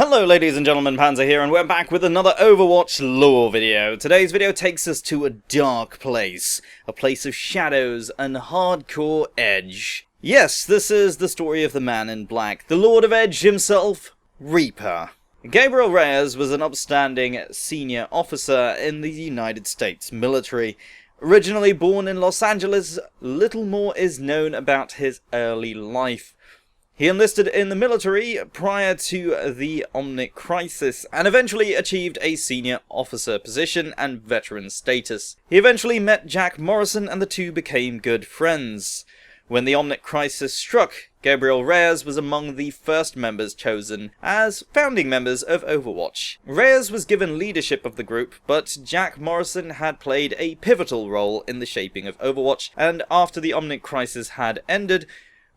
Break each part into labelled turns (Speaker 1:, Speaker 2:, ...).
Speaker 1: Hello ladies and gentlemen, Panzer here, and we're back with another Overwatch lore video. Today's video takes us to a dark place. A place of shadows and hardcore edge. Yes, this is the story of the man in black, the Lord of Edge himself, Reaper. Gabriel Reyes was an upstanding senior officer in the United States military. Originally born in Los Angeles, little more is known about his early life. He enlisted in the military prior to the Omnic Crisis, and eventually achieved a senior officer position and veteran status. He eventually met Jack Morrison and the two became good friends. When the Omnic Crisis struck, Gabriel Reyes was among the first members chosen as founding members of Overwatch. Reyes was given leadership of the group, but Jack Morrison had played a pivotal role in the shaping of Overwatch, and after the Omnic Crisis had ended,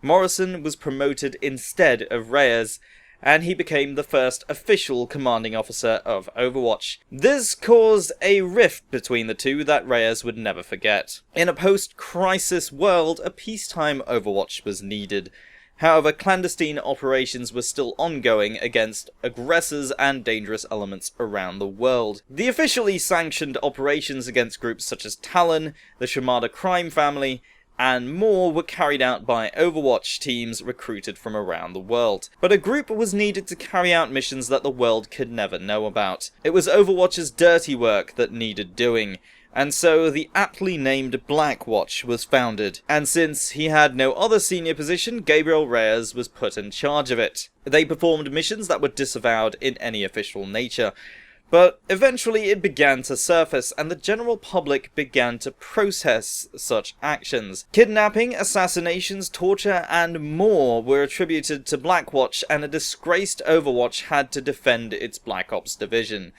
Speaker 1: Morrison was promoted instead of Reyes, and he became the first official commanding officer of Overwatch. This caused a rift between the two that Reyes would never forget. In a post-crisis world, a peacetime Overwatch was needed. However, clandestine operations were still ongoing against aggressors and dangerous elements around the world. The officially sanctioned operations against groups such as Talon, the Symmetra crime family, and more were carried out by Overwatch teams recruited from around the world. But a group was needed to carry out missions that the world could never know about. It was Overwatch's dirty work that needed doing, and so the aptly named Blackwatch was founded. And since he had no other senior position, Gabriel Reyes was put in charge of it. They performed missions that were disavowed in any official nature. But eventually it began to surface, and the general public began to process such actions. Kidnapping, assassinations, torture, and more were attributed to Blackwatch, and a disgraced Overwatch had to defend its Black Ops division.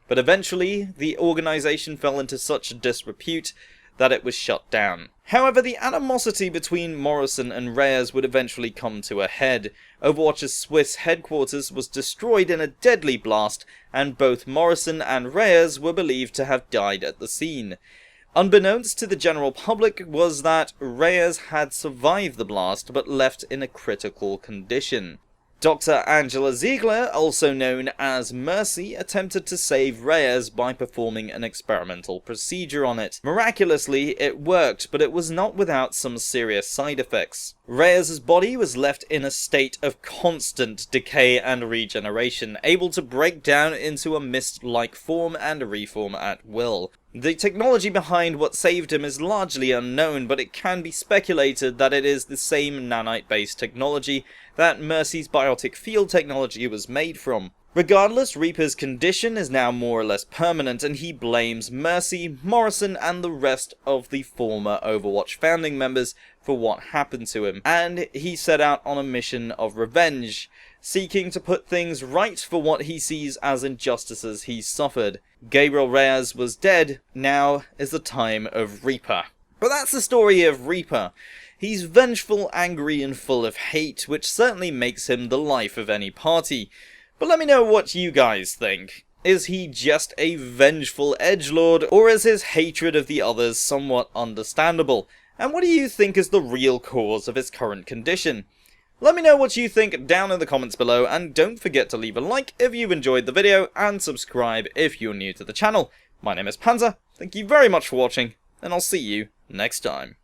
Speaker 1: But eventually, the organization fell into such disrepute that it was shut down. However, the animosity between Morrison and Reyes would eventually come to a head. Overwatch's Swiss headquarters was destroyed in a deadly blast, and both Morrison and Reyes were believed to have died at the scene. Unbeknownst to the general public was that Reyes had survived the blast, but left in a critical condition. Dr. Angela Ziegler, also known as Mercy, attempted to save Reyes by performing an experimental procedure on it. Miraculously, it worked, but it was not without some serious side effects. Reyes' body was left in a state of constant decay and regeneration, able to break down into a mist-like form and reform at will. The technology behind what saved him is largely unknown, but it can be speculated that it is the same nanite-based technology that Mercy's biotic field technology was made from. Regardless, Reaper's condition is now more or less permanent, and he blames Mercy, Morrison, and the rest of the former Overwatch founding members for what happened to him, and he set out on a mission of revenge, seeking to put things right for what he sees as injustices he suffered. Gabriel Reyes was dead, now is the time of Reaper. But that's the story of Reaper. He's vengeful, angry, and full of hate, which certainly makes him the life of any party. But let me know what you guys think. Is he just a vengeful edgelord, or is his hatred of the others somewhat understandable? And what do you think is the real cause of his current condition? Let me know what you think down in the comments below, and don't forget to leave a like if you've enjoyed the video, and subscribe if you're new to the channel. My name is Panzer, thank you very much for watching, and I'll see you next time.